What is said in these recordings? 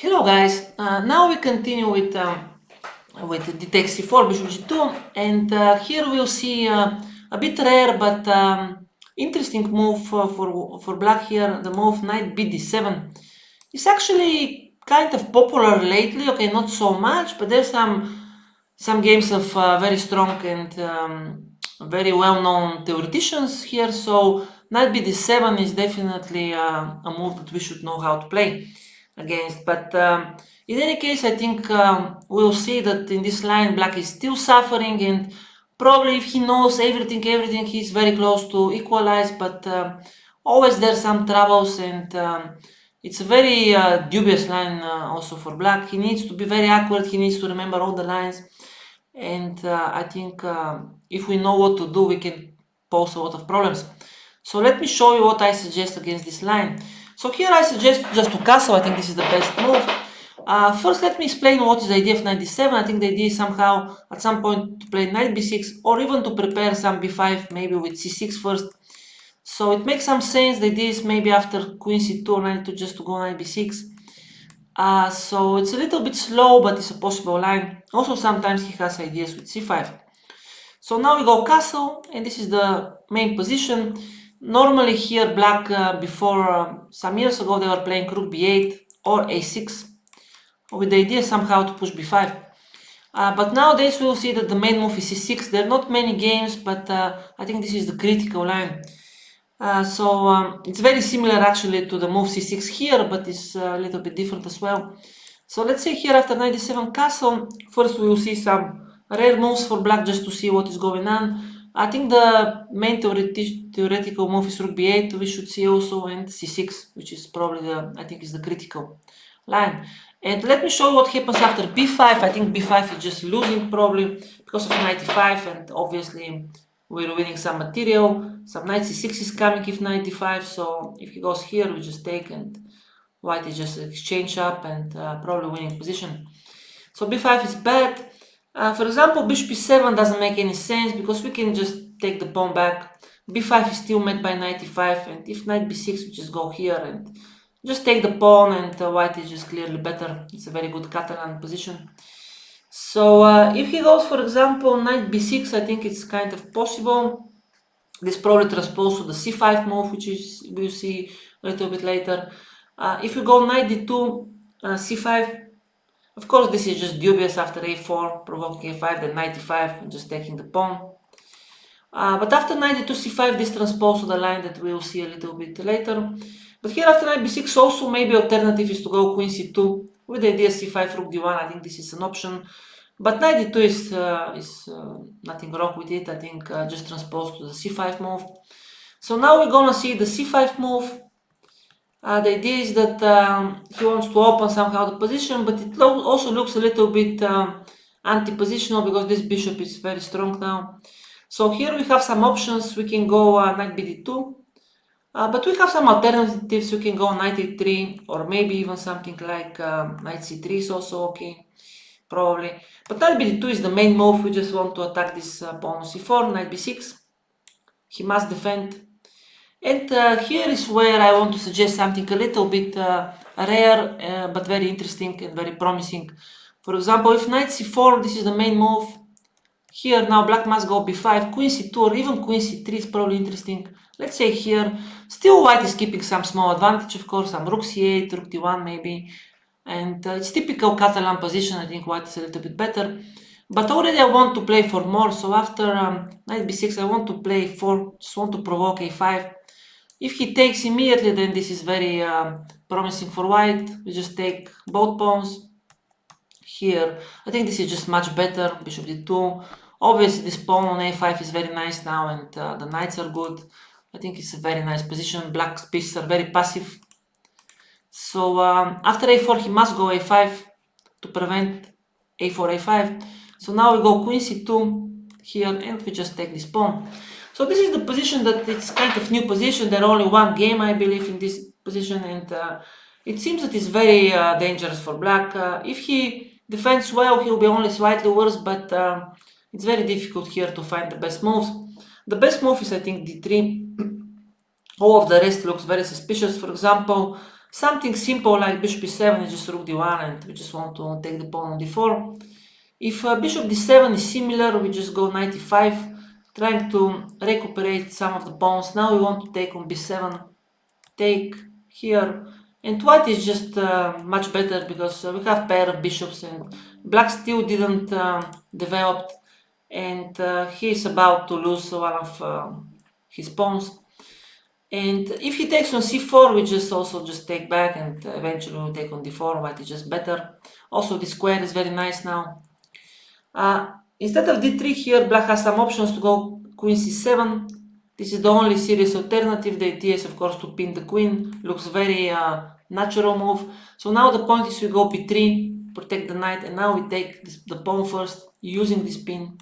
Hello guys, now we continue with dc4 bishop g2, and here we'll see a bit rare but interesting move for black here. The move knight bd7 is actually kind of popular lately. Okay, not so much, but there's some games of very strong and very well-known theoreticians here. So knight bd7 is definitely a move that we should know how to play against. But in any case, I think we'll see that in this line black is still suffering, and probably if he knows everything, he's very close to equalize, but always there's some troubles, and it's a very dubious line also for black. He needs to be very accurate, he needs to remember all the lines, and I think if we know what to do, we can pose a lot of problems. So let me show you what I suggest against this line. So here I suggest just to castle. I think this is the best move. First, let me explain what is the idea of knight d7. I think the idea is somehow at some point to play knight b6, or even to prepare some b5, maybe with c6 first. So it makes some sense. The idea is maybe after queen c2 or knight to just to go knight b6. So it's a little bit slow, but it's a possible line. Also, sometimes he has ideas with c5. So now we go castle, and this is the main position. Normally here black, before some years ago, they were playing rook b8 or a6 with the idea somehow to push b5. But nowadays we will see that the main move is c6. There are not many games, but I think this is the critical line. It's very similar actually to the move c6 here, but it's a little bit different as well. So let's say here after knight d7 castle, first we will see some rare moves for black just to see what is going on. I think the main theoretical move is rook b8, we should see also, and c6, which is probably I think is the critical line. And let me show you what happens after b5. I think b5 is just losing probably because of knight e5, and obviously we're winning some material. Some knight c6 is coming if knight d5, so if he goes here, we just take, and white is just exchange up and probably winning position. So b5 is bad. For example, bishop e7 doesn't make any sense because we can just take the pawn back. b5 is still met by knight e5, and if knight b6, we just go here and just take the pawn, and white is just clearly better. It's a very good Catalan position. So if he goes, for example, knight b6, I think it's kind of possible. This probably transposes to the c5 move, which is we'll see a little bit later. If we go knight d2, c5, of course this is just dubious after a4, provoking a5, then knight e5, and just taking the pawn. But after knight d2, c5, this transposes to the line that we'll see a little bit later. But here after knight b6 also maybe alternative is to go queen c2 with the idea c5 rook d1. I think this is an option. But knight d2 is nothing wrong with it. I think just transpose to the c5 move. So now we're gonna see the c5 move. The idea is that he wants to open somehow the position, but it also looks a little bit anti-positional because this bishop is very strong now. So here we have some options. We can go knight bd2, but we have some alternatives. We can go knight e3, or maybe even something like knight c3 is also okay, probably. But knight bd2 is the main move. We just want to attack this pawn on c4, knight b6. He must defend. And here is where I want to suggest something a little bit rare, but very interesting and very promising. For example, if knight c4, this is the main move. Here now black must go b5, queen c2, or even queen c3 is probably interesting. Let's say here, still white is keeping some small advantage, of course, some rook c8, rook d1 maybe. And it's typical Catalan position. I think white is a little bit better. But already I want to play for more, so after knight b6 I want to play 4, just want to provoke a5. If he takes immediately, then this is very promising for white. We just take both pawns. Here, I think this is just much better, bishop d2. Obviously this pawn on a5 is very nice now, and the knights are good. I think it's a very nice position. Black's pieces are very passive. So after a4 he must go a5 to prevent a4, a5. So now we go queen c2 here, and we just take this pawn. So this is the position that it's kind of new position. There are only one game, I believe, in this position, and it seems that it's very dangerous for black. If he defends well, he'll be only slightly worse, but it's very difficult here to find the best moves. The best move is, I think, d3. All of the rest looks very suspicious. For example, Something simple like bishop e7 is just rook d1 and we just want to take the pawn on d4. If bishop d7 is similar, we just go knight e5, trying to recuperate some of the pawns. Now we want to take on b7, take here, and white is just much better because we have pair of bishops and black still didn't develop, and he is about to lose one of his pawns. And if he takes on c4, we just also just take back and eventually we'll take on d4, white is just better. Also the square is very nice now. Instead of d3 here, black has some options to go queen c7. This is the only serious alternative. The idea is of course to pin the queen. Looks very natural move. So now the point is we go b3, protect the knight, and now we take the pawn first using this pin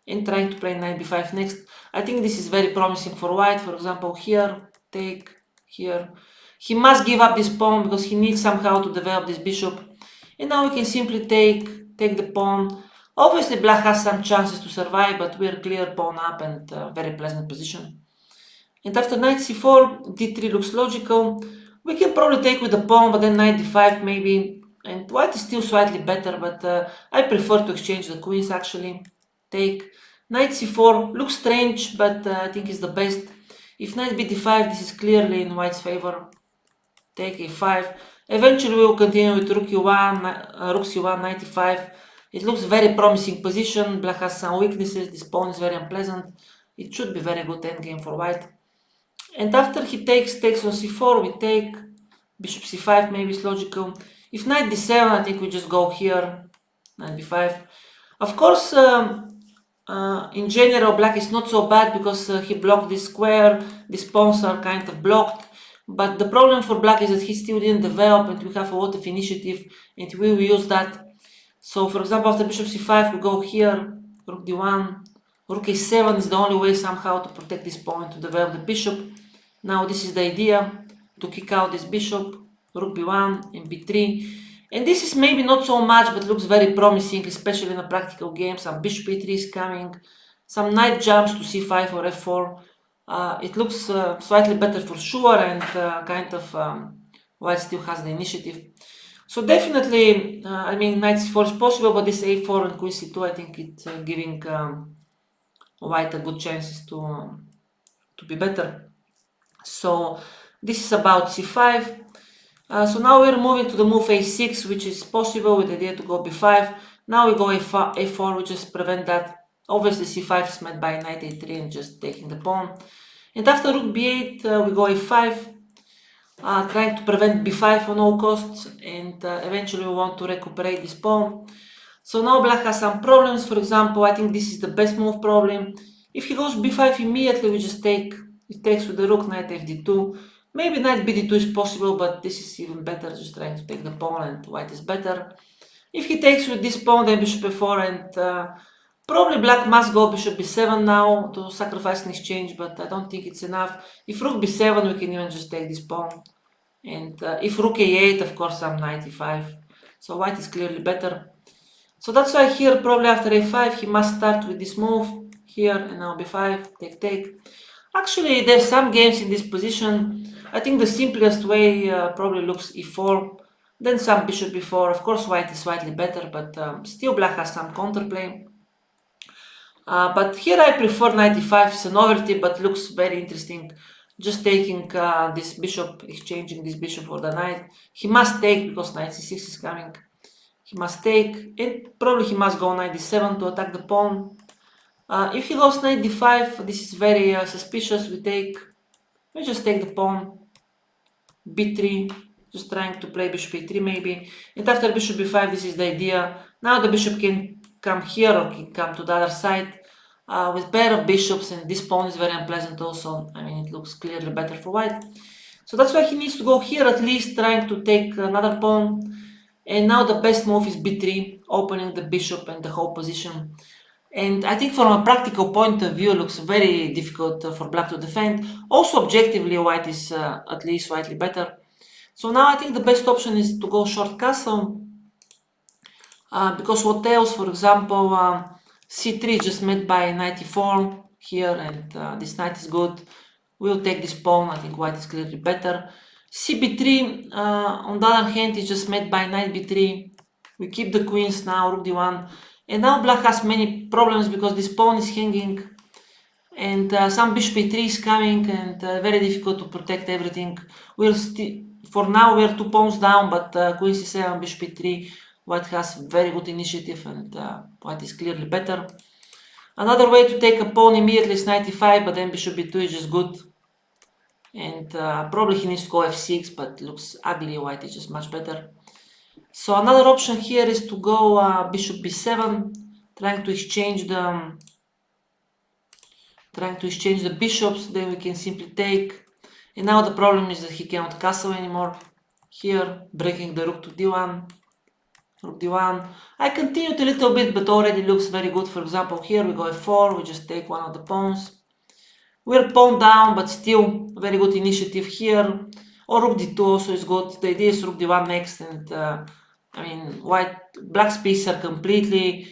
and trying to play knight b5 next. I think this is very promising for white. For example, here, take, here. He must give up this pawn because he needs somehow to develop this bishop. And now we can simply take the pawn. Obviously, black has some chances to survive, but we're clear pawn up and very pleasant position. And after knight c4, d3 looks logical. We can probably take with the pawn, but then knight d5 maybe. And white is still slightly better, but I prefer to exchange the queens actually. Take. Knight c4 looks strange, but I think is the best. If knight b5, this is clearly in white's favor. Take a5. Eventually we will continue with rook e1, rook c1, knight e5. It looks very promising position. Black has some weaknesses. This pawn is very unpleasant. It should be very good endgame for white. And after he takes on c4, we take bishop c5, maybe it's logical. If knight d7, I think we just go here, knight b5. Of course, in general, black is not so bad because he blocked this square. These pawns are kind of blocked. But the problem for black is that he still didn't develop and we have a lot of initiative and we will use that. So for example, after bishop c5, we go here, rook d1, rook a7 is the only way somehow to protect this pawn, to develop the bishop. Now this is the idea, to kick out this bishop, rook b1 and b3. And this is maybe not so much, but looks very promising, especially in a practical game. Some bishop e3 is coming, some knight jumps to c5 or f4. It looks slightly better for sure, and kind of white still has the initiative. So definitely, I mean, knight c4 is possible, but this a4 and queen c2, I think it's giving white a good chances to be better. So this is about c5. So now we're moving to the move a6, which is possible with the idea to go b5. Now we go a4, we just prevent that. Obviously c5 is met by knight a3 and just taking the pawn. And after rook b8, we go a5, trying to prevent b5 on all costs, and eventually we want to recuperate this pawn. So now black has some problems. For example, I think this is the best move probably. If he goes b5 immediately, we just take. It takes with the rook, knight fd2. Maybe knight bd2 is possible, but this is even better, just trying to take the pawn and white is better. If he takes with this pawn, then bishop f4, and probably black must go bishop b7 now to sacrifice an exchange, but I don't think it's enough. If rook b7, we can even just take this pawn. And if rook a8, of course, some knight e5. So white is clearly better. So that's why here, probably after a5, he must start with this move here, and now b5, take. Actually, there's some games in this position. I think the simplest way probably looks e4, then some bishop b4. Of course, white is slightly better, but still black has some counterplay. But here I prefer knight e5. It's a novelty, but looks very interesting. Just taking this bishop, exchanging this bishop for the knight. He must take because knight c6 is coming. He must take, and probably he must go knight d7 to attack the pawn. If he goes knight d5, this is very suspicious. We just take the pawn, b3, just trying to play bishop a3 maybe. And after bishop b5, this is the idea. Now the bishop can come here or can come to the other side with pair of bishops, and this pawn is very unpleasant also. I mean, it looks clearly better for white. So that's why he needs to go here at least, trying to take another pawn. And now the best move is b3, opening the bishop and the whole position. And I think from a practical point of view, it looks very difficult for black to defend. Also objectively, white is at least slightly better. So now I think the best option is to go short castle. Because what else, for example, c3 is just met by knight e4 here, and this knight is good. We'll take this pawn. I think white is clearly better. cb3, on the other hand, is just met by knight b3. We keep the queens now, rook d1, and now black has many problems because this pawn is hanging, and some bishop e3 is coming, and very difficult to protect everything. For now we are 2 pawns down, but queen c7, bishop e3, white has very good initiative, and white is clearly better. Another way to take a pawn immediately is knight e5, but then bishop b2 is just good. And probably he needs to go f6, but looks ugly, white is just much better. So another option here is to go bishop b7, trying to exchange the bishops. Then we can simply take. And now the problem is that he cannot castle anymore. Here, breaking the rook to d1. Rook d1. I continued a little bit, but already looks very good. For example, here we go f4, we just take one of the pawns. We're pawn down, but still very good initiative here. Or rook d2 also is good. The idea is rook d1 next, and I mean, black's pieces are completely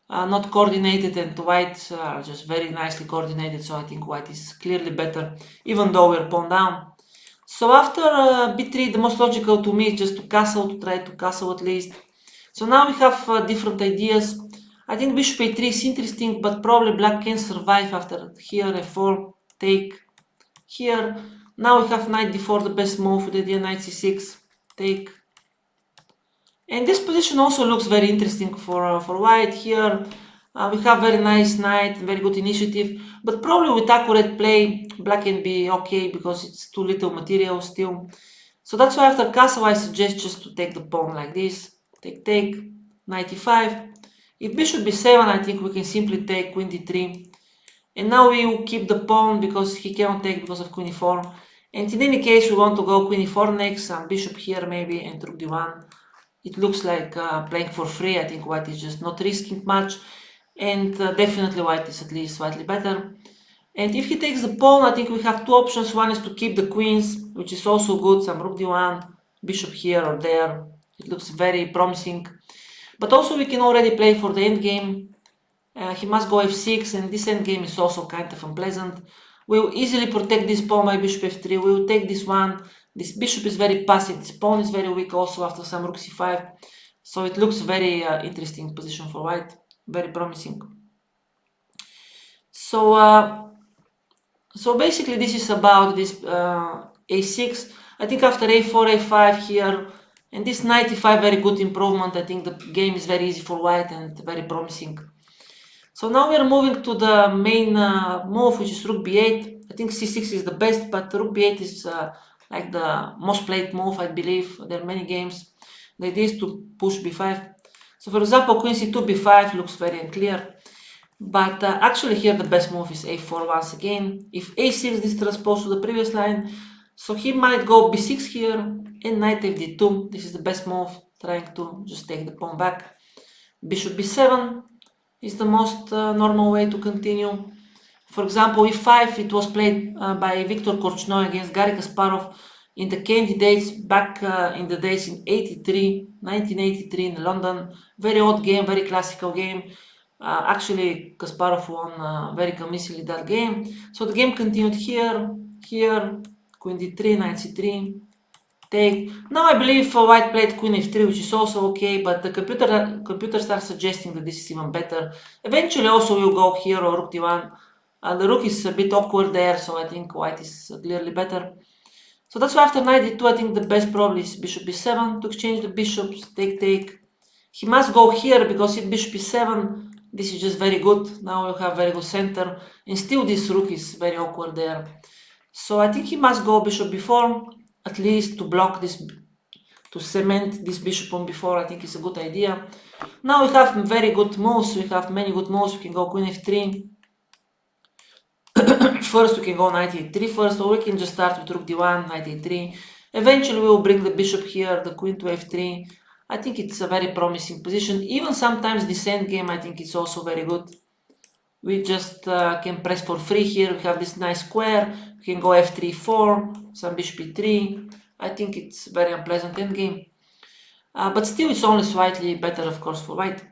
not coordinated, and white are just very nicely coordinated. So I think white is clearly better, even though we're pawn down. So after b3, the most logical to me is just to castle, to try to castle at least. So now we have different ideas. I think bishop a3 is interesting, but probably black can survive after here f4, take, here. Now we have knight d4, the best move, with the idea knight c6, take. And this position also looks very interesting for white. Here we have very nice knight, very good initiative, but probably with accurate play, black can be okay because it's too little material still. So that's why after castle I suggest just to take the pawn like this, take, knight e5. If bishop b7, I think we can simply take queen d3. And now we will keep the pawn because he cannot take because of queen e4. And in any case, we want to go queen e4 next, some bishop here maybe, and rook d1. It looks like playing for free. I think white is just not risking much. And definitely white is at least slightly better. And if he takes the pawn, I think we have two options. One is to keep the queens, which is also good, some rook d1, bishop here or there. It looks very promising. But also we can already play for the endgame. He must go f6, and this endgame is also kind of unpleasant. We will easily protect this pawn by bishop f3. We will take this one. This bishop is very passive. This pawn is very weak also after some rook c5. So it looks very interesting position for white. Very promising. So basically this is about this a6. I think after a4, a5 here, and this knight e5, very good improvement. I think the game is very easy for white and very promising. So now we are moving to the main move, which is rook b8. I think c6 is the best, but rook b8 is like the most played move, I believe. There are many games. The idea is to push b5. So for example, queen c2, b5 looks very unclear. But actually here the best move is a4 once again. If a6 is transposed to the previous line, so he might go b6 here and knight fd2. This is the best move, trying to just take the pawn back. Bishop b7 is the most normal way to continue. For example, e5, it was played by Viktor Korchnoi against Garry Kasparov in the candidates back in the days in 1983 in London. Very old game, very classical game. Actually, Kasparov won very convincingly that game. So the game continued here, queen d3, knight c3, take. Now I believe white played queen f3, which is also okay, but the computer starts suggesting that this is even better. Eventually also we'll go here or rook d1. The rook is a bit awkward there, so I think white is clearly better. So that's why after knight d2, I think the best probably is bishop b7 to exchange the bishops, take. He must go here because if bishop b7, this is just very good. Now we have very good center, and still this rook is very awkward there. So I think he must go bishop b4, at least to block this, to cement this bishop on b4. I think it's a good idea. Now we have very good moves. We have many good moves. We can go queen f3. First we can go knight e3 first, or we can just start with rook d1, knight e3. Eventually we will bring the bishop here, the queen to f3. I think it's a very promising position. Even sometimes this endgame, I think it's also very good. We just can press for free here. We have this nice square. We can go f3, 4, some bishop e3. I think it's very unpleasant endgame. But still it's only slightly better, of course, for white.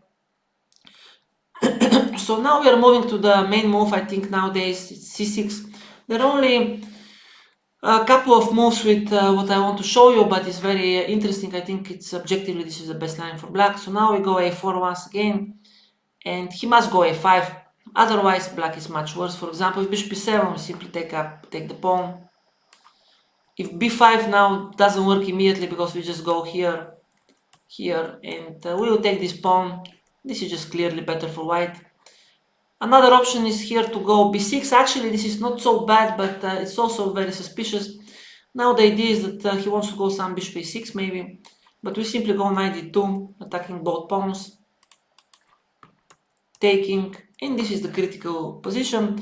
So now we are moving to the main move. I think nowadays it's c6. There are only a couple of moves with what I want to show you, but it's very interesting. I think it's objectively this is the best line for black. So now we go a4 once again, and he must go a5. Otherwise, black is much worse. For example, if bishop b7, we simply take the pawn. If b5 now doesn't work immediately because we just go here, and we will take this pawn. This is just clearly better for white. Another option is here to go b6. Actually, this is not so bad, but it's also very suspicious. Now the idea is that he wants to go some bishop a6 maybe, but we simply go knight d2, attacking both pawns, taking, and this is the critical position.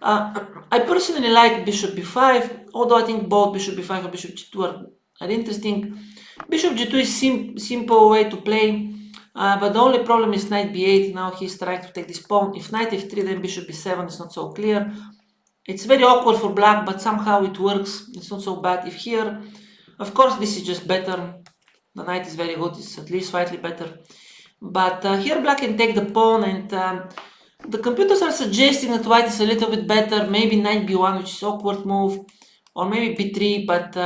I personally like bishop b5, although I think both bishop b5 and bishop g2 are interesting. Bishop g2 is simple way to play. But the only problem is knight b8. Now he's trying to take this pawn. If knight f3, then bishop b7 is not so clear. It's very awkward for black, but somehow it works. It's not so bad. If here, of course, this is just better. The knight is very good. It's at least slightly better. But here black can take the pawn, and the computers are suggesting that white is a little bit better. Maybe knight b1, which is awkward move, or maybe b3, but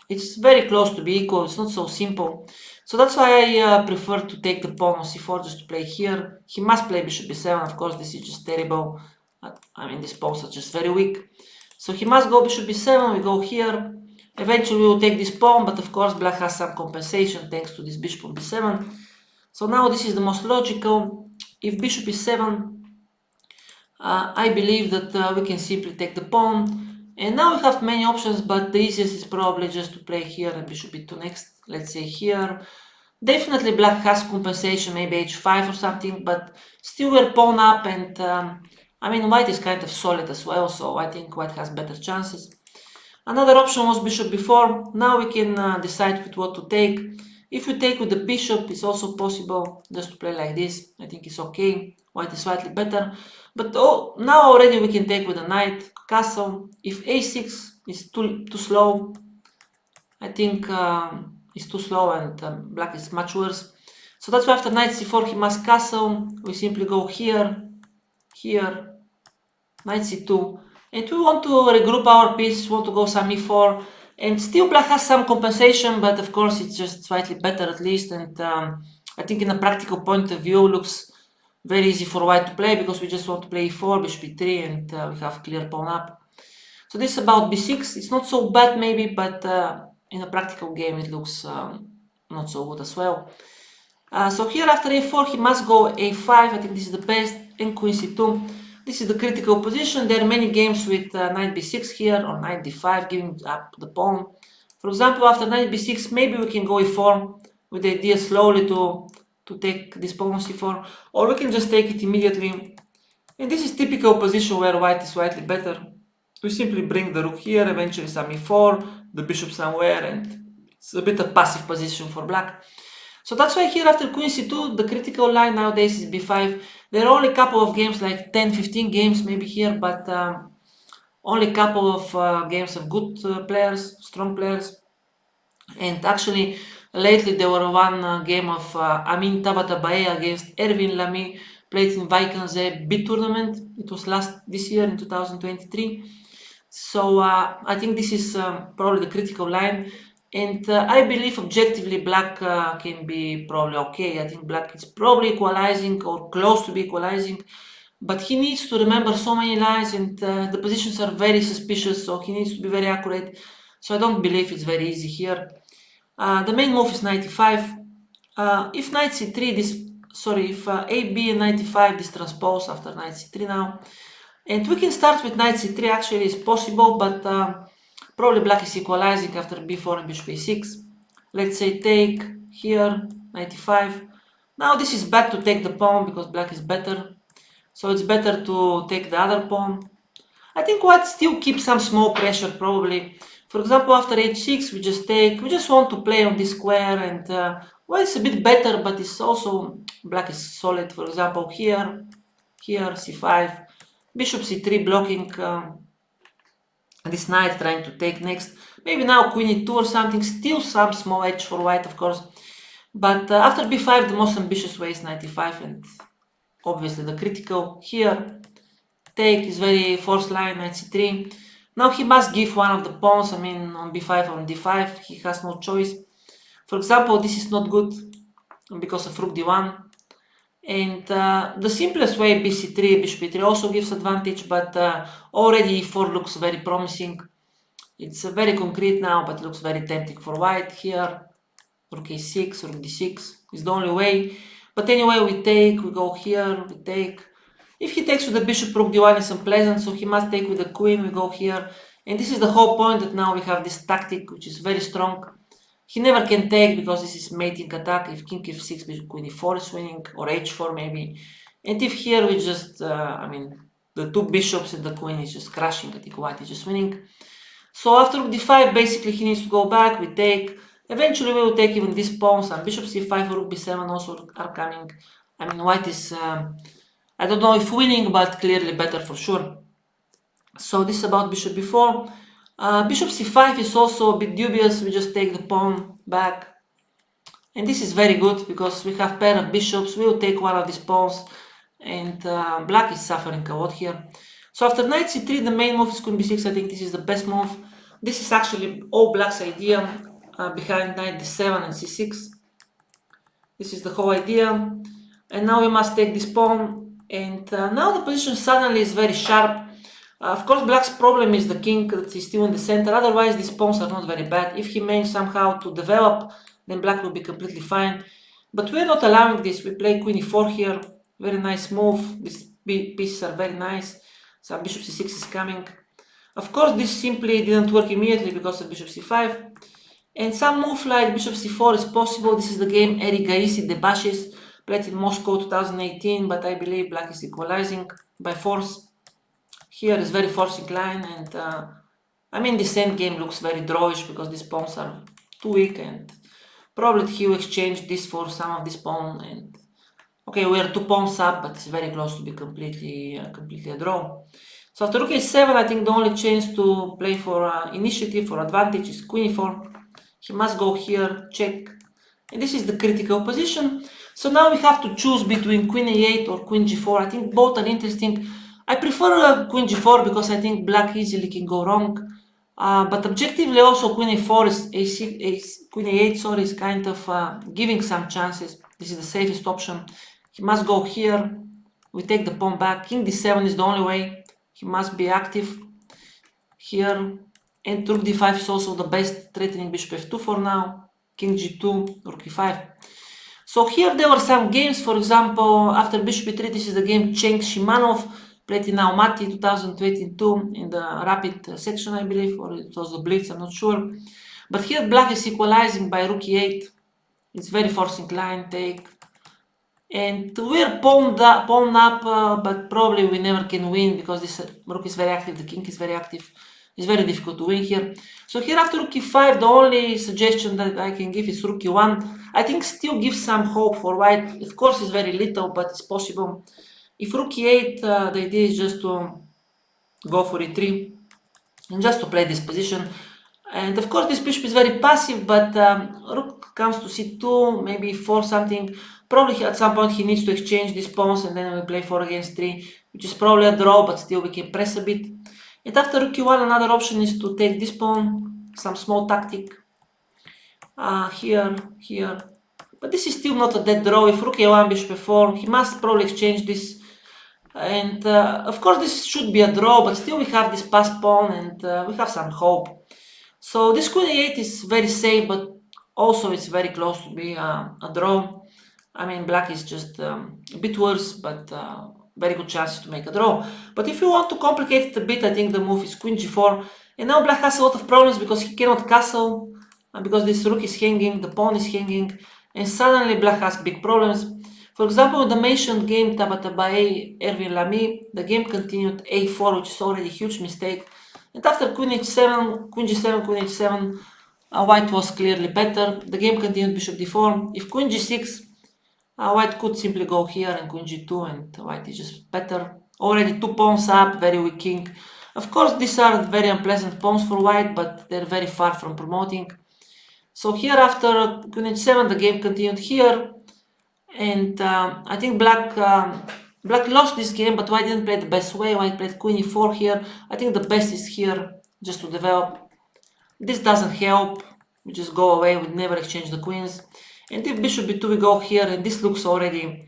it's very close to be equal. It's not so simple. So that's why I prefer to take the pawn on c4 just to play here. He must play bishop b7, of course, this is just terrible. I mean, these pawns are just very weak. So he must go bishop b7, we go here. Eventually we will take this pawn, but of course black has some compensation thanks to this bishop on b7. So now this is the most logical. If bishop b7, I believe that we can simply take the pawn. And now we have many options, but the easiest is probably just to play here and bishop b2 next. Let's say here. Definitely black has compensation, maybe h5 or something, but still we're pawn up, and I mean white is kind of solid as well, so I think white has better chances. Another option was bishop b4. Now we can decide with what to take. If we take with the bishop, it's also possible just to play like this. I think it's okay. White is slightly better. But now already we can take with the knight, castle. If a6 is too slow, I think it's too slow, and black is much worse. So that's why after knight c4 he must castle. We simply go here, here, knight c2. And we want to regroup our piece, want to go some e4. And still black has some compensation, but of course it's just slightly better at least. And I think in a practical point of view looks very easy for white to play, because we just want to play e4, bishop e3, and we have clear pawn up. So this is about b6. It's not so bad maybe, but in a practical game it looks not so good as well. So here after a4 he must go a5. I think this is the best, and queen c2. This is the critical position. There are many games with knight b6 here, or knight d5, giving up the pawn. For example, after knight b6, maybe we can go e4 with the idea slowly to take this pawn on c4, or we can just take it immediately. And this is typical position where white is slightly better. We simply bring the rook here, eventually some e4, the bishop somewhere, and it's a bit of passive position for black. So that's why here after queen c2, the critical line nowadays is b5. There are only a couple of games, like 10-15 games maybe here, but only a couple of games of good players, strong players. And actually, lately there were one game of Amin Tabatabaei against Erwin Lamy, played in Vaikanze B tournament. It was this year in 2023. So I think this is probably the critical line. And I believe objectively black can be probably okay. I think black is probably equalizing or close to be equalizing, but he needs to remember so many lines, and the positions are very suspicious, so he needs to be very accurate. So I don't believe it's very easy here. The main move is knight e5. If knight c3, if AB and knight e5, this transpose after knight c3 now. And we can start with knight c3, actually is possible, but probably black is equalizing after b4 and bishop a6. Let's say take here, knight e5. Now this is bad to take the pawn because black is better. So it's better to take the other pawn. I think white still keeps some small pressure probably. For example, after h6 we just take, we just want to play on this square, and well, it's a bit better, but it's also, black is solid. For example, here, c5, bishop c3 blocking this knight trying to take next. Maybe now queen e2 or something, still some small edge for white, of course. But after b5, the most ambitious way is knight e5, and obviously the critical here. Take is very forced line, knight c3. Now he must give one of the pawns, I mean on b5 or on d5, he has no choice. For example, this is not good because of rook d1. And the simplest way, bc3, bishop e3 also gives advantage, but already e4 looks very promising. It's very concrete now, but looks very tempting for white here. Rook a6, rook d6 is the only way. But anyway, we take, we go here, we take. If he takes with the bishop, rook d1 is unpleasant, so he must take with the queen, we go here. And this is the whole point, that now we have this tactic, which is very strong. He never can take because this is mating attack. If king f6, bishop queen e4 is winning, or h4 maybe. And if here we just, I mean, the two bishops and the queen is just crashing, I think white is just winning. So after rook d5, basically he needs to go back, we take. Eventually we will take even this pawn, some bishop c5 or rook b7 also are coming. I mean, white is, I don't know if winning, but clearly better for sure. So this is about bishop b4. Bishop c5 is also a bit dubious, we just take the pawn back. And this is very good because we have pair of bishops, we will take one of these pawns, and black is suffering a lot here. So after knight c3, the main move is queen b6, I think this is the best move. This is actually all black's idea behind knight d7 and c6. This is the whole idea. And now we must take this pawn, and now the position suddenly is very sharp. Of course, black's problem is the king that is still in the center, otherwise these pawns are not very bad. If he manages somehow to develop, then black will be completely fine. But we're not allowing this, we play queen e4 here, very nice move, these pieces are very nice. Some bishop c6 is coming. Of course, this simply didn't work immediately because of bishop c5. And some move like bishop c4 is possible. This is the game Eric Gaisi de Bashis played in Moscow 2018, but I believe black is equalizing by force. Here is very forcing line, and I mean this endgame looks very drawish because these pawns are too weak, and probably he will exchange this for some of this pawn. And okay, we are 2 pawns up, but it's very close to be completely a draw. So after rook a7, I think the only chance to play for initiative, for advantage, is queen e4. He must go here, check, and this is the critical position. So now we have to choose between queen a8 or queen g4. I think both are interesting. I prefer queen g4 because I think black easily can go wrong. But objectively also queen a4 is queen a8, sorry, is kind of giving some chances. This is the safest option. He must go here. We take the pawn back. King d7 is the only way. He must be active here. And rook d5 is also the best, threatening bishop f2 for now. King g2, rook e5. So here there were some games, for example, after bishop e3, this is the game Cheng Shimanov played in Almaty 2022 in the rapid section, I believe, or it was the blitz, I'm not sure. But here black is equalizing by rook e8. It's very forcing line, take. And we're pawned up, but probably we never can win because this rook is very active, the king is very active. It's very difficult to win here. So here after rook e5, the only suggestion that I can give is rook e1. I think still gives some hope for white. Of course it's very little, but it's possible. If rook e8, the idea is just to go for e3 and just to play this position. And of course this bishop is very passive, but rook comes to c2, maybe 4 something. Probably at some point he needs to exchange these pawns, and then we play 4 against 3, which is probably a draw, but still we can press a bit. And after rook e1, another option is to take this pawn, some small tactic. Here. But this is still not a dead draw. If rook e1, bishop e4, he must probably exchange this. And of course this should be a draw, but still we have this passed pawn, and we have some hope. So this queen e8 is very safe, but also it's very close to be a draw. I mean, black is just a bit worse, but very good chances to make a draw. But if you want to complicate it a bit, I think the move is queen g4. And now black has a lot of problems because he cannot castle, because this rook is hanging, the pawn is hanging, and suddenly black has big problems. For example, the mentioned game Tabatabaei Erwin Lamy, the game continued a4, which is already a huge mistake. And after queen h7, queen g7, queen h7, white was clearly better. The game continued bishop d4. If queen g6, white could simply go here, and queen g2, and white is just better. Already 2 pawns up, very weak king. Of course, these are very unpleasant pawns for white, but they're very far from promoting. So here after queen h7, the game continued here. And I think black lost this game, but white didn't play the best way. White played queen e4 here. I think the best is here, just to develop. This doesn't help, we just go away, we never exchange the queens. And if bishop b2 we go here, and this looks already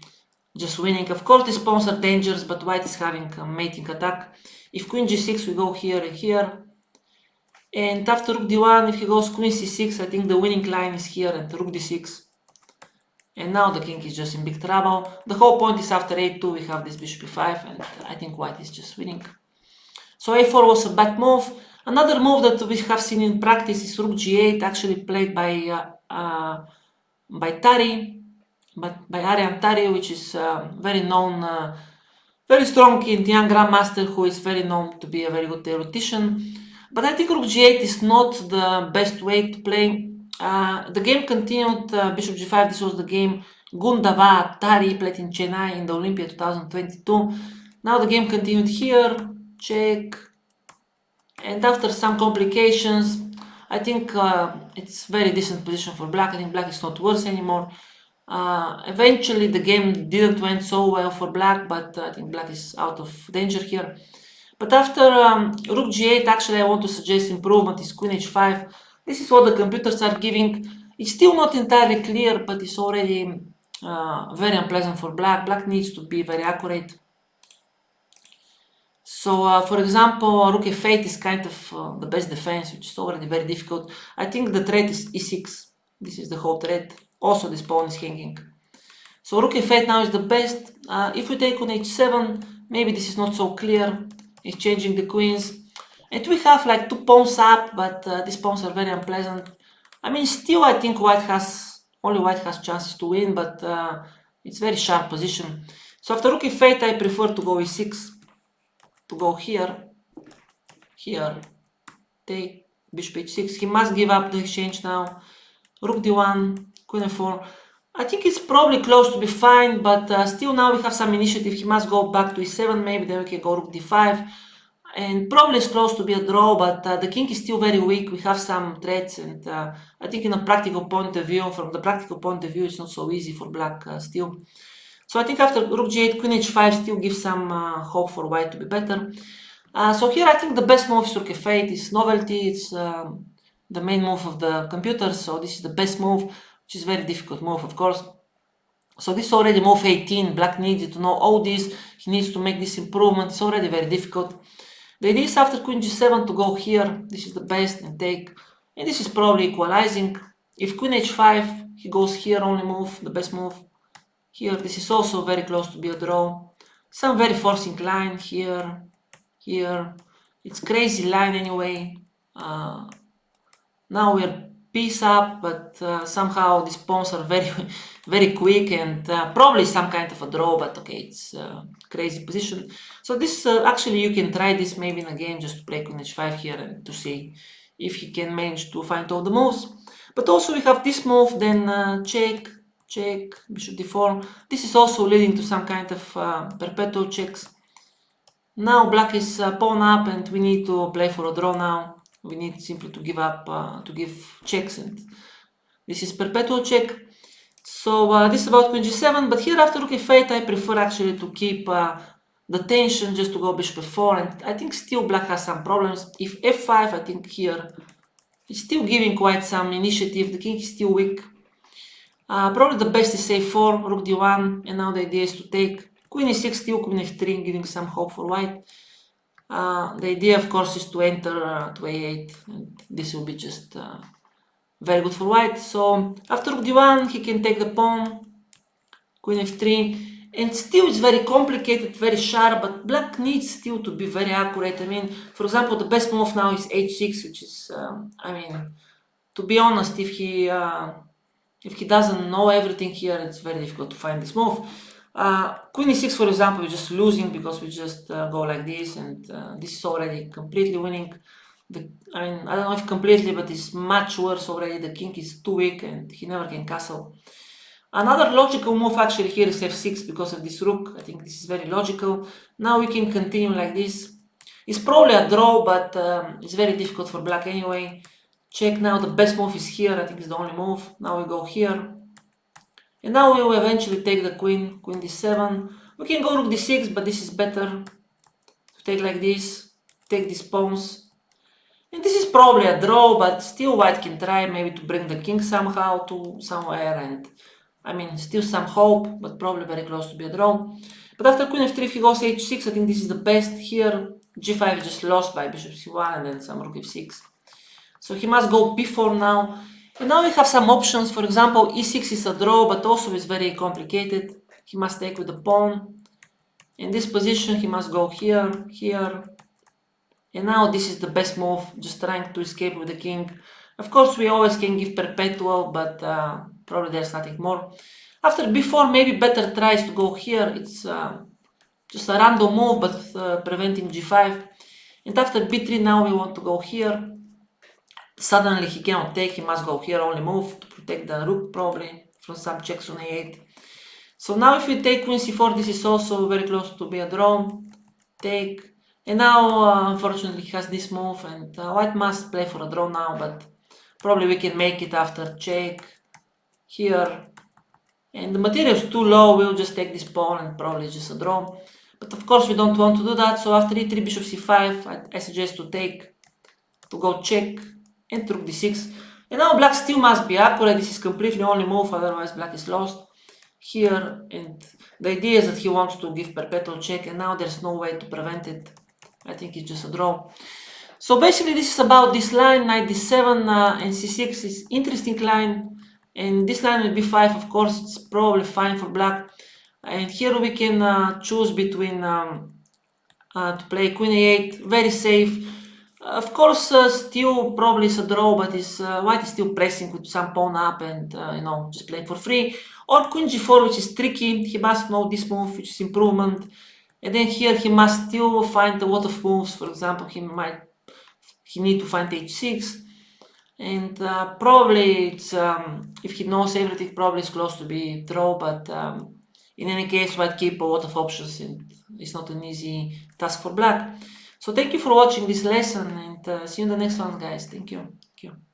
just winning. Of course these pawns are dangerous, but white is having a mating attack. If queen g6 we go here and here. And after rook d1, if he goes queen c6, I think the winning line is here and rook d6. And now the king is just in big trouble. The whole point is after a2 we have this bishop e5, and I think white is just winning. So a4 was a bad move. Another move that we have seen in practice is rook g8, actually played by Tari, by Arian Tari, which is very known, very strong Indian grandmaster who is very known to be a very good theoretician. But I think rook g8 is not the best way to play. The game continued, bishop g5, this was the game Gundava Tari played in Chennai in the Olympia 2022. Now the game continued here, check, and after some complications, I think it's very decent position for black. I think black is not worse anymore. Eventually the game didn't went so well for black, but I think black is out of danger here. But after rook g8, actually I want to suggest improvement is queen h5. This is what the computers are giving. It's still not entirely clear, but it's already very unpleasant for black. Black needs to be very accurate. So, for example, rook f8 is kind of the best defense, which is already very difficult. I think the threat is e6. This is the whole threat. Also, this pawn is hanging. So rook f8 now is the best. If we take on h7, maybe this is not so clear. Exchanging the queens. And we have like two pawns up, but these pawns are very unpleasant. I mean, still I think only white has chances to win, but it's very sharp position. So after rook f8, I prefer to go e6. To go here, take bishop h6. He must give up the exchange now. Rook d1, queen f4. I think it's probably close to be fine, but still now we have some initiative. He must go back to e7, maybe then we can go rook d5. And probably it's close to be a draw, but the king is still very weak. We have some threats, and I think in a practical point of view, from the practical point of view, it's not so easy for black still. So I think after rook g8, queen h5 still gives some hope for white to be better. So here I think the best move is rook f8. It's novelty, it's the main move of the computer, so this is the best move, which is a very difficult move, of course. So this is already move 18. Black needs to know all this. He needs to make this improvement. It's already very difficult. The idea is after queen g7 to go here. This is the best and take. And this is probably equalizing. If queen h5, he goes here, only move, the best move. Here, this is also very close to be a draw. Some very forcing line here, here. It's crazy line anyway. Now we're piece up, but somehow these pawns are very, very quick and probably some kind of a draw, but okay, it's crazy position. So this actually you can try this maybe in a game just to play queen h5 here and to see if he can manage to find all the moves. But also we have this move, then check, check, bishop d4. This is also leading to some kind of perpetual checks. Now black is pawn up and we need to play for a draw now. We need simply to give up, to give checks, and this is perpetual check. So this is about queen g7, but here after rook f8 I prefer actually to keep the tension, just to go bishop f4, and I think still black has some problems. If f5, I think here it's still giving quite some initiative. The king is still weak. Probably the best is a4, rook d1, and now the idea is to take queen e6, still queen f3, giving some hope for white. The idea, of course, is to enter to a8, and this will be just very good for white. So after rook d1, he can take the pawn, queen f3, and still it's very complicated, very sharp, but black needs still to be very accurate. I mean, for example, the best move now is h6, which is, I mean, to be honest, if he doesn't know everything here, it's very difficult to find this move. Queen e6, for example, we're just losing because we just go like this, and this is already completely winning. I mean, I don't know if completely, but it's much worse already. The king is too weak and he never can castle. Another logical move actually here is f6 because of this rook. I think this is very logical. Now we can continue like this. It's probably a draw, but it's very difficult for black anyway. Check now, the best move is here. I think it's the only move. Now we go here. And now we will eventually take the queen, queen d7. We can go rook d6, but this is better to take like this, take these pawns. And this is probably a draw, but still white can try maybe to bring the king somehow to somewhere, and I mean still some hope, but probably very close to be a draw. But after queen f3, if he goes h6, I think this is the best here. g5 is just lost by bishop c1 and then some rook f6. So he must go b4 now. And now we have some options. For example, e6 is a draw, but also is very complicated. He must take with the pawn. In this position, he must go here, here. And now this is the best move, just trying to escape with the king. Of course, we always can give perpetual, but probably there's nothing more. After b4, maybe better tries to go here. It's just a random move, but preventing g5. And after b3, now we want to go here. Suddenly he cannot take, he must go here, only move to protect the rook probably from some checks on a8. So now if we take queen c4, this is also very close to be a draw. Take. And now unfortunately he has this move, and white must play for a draw now, but probably we can make it after check here. And the material is too low, we'll just take this pawn and probably just a draw. But of course we don't want to do that, so after e3, bishop c5, I suggest to take, to go check, and rook d6. And now black still must be accurate, this is completely only move, otherwise black is lost here. And the idea is that he wants to give perpetual check, and now there's no way to prevent it. I think it's just a draw. So basically this is about this line, knight d7 and c6 is interesting line. And this line with b5, of course, it's probably fine for black. And here we can choose between to play queen a8, very safe. Of course, still probably is a draw, but white is still pressing with some pawn up and you know, just playing for free. Or queen g4, which is tricky. He must know this move, which is improvement. And then here he must still find a lot of moves. For example, he need to find h6. And probably it's if he knows everything, probably it's close to be draw. But in any case, white keep a lot of options, and it's not an easy task for black. So thank you for watching this lesson, and see you in the next one, guys. Thank you. Thank you.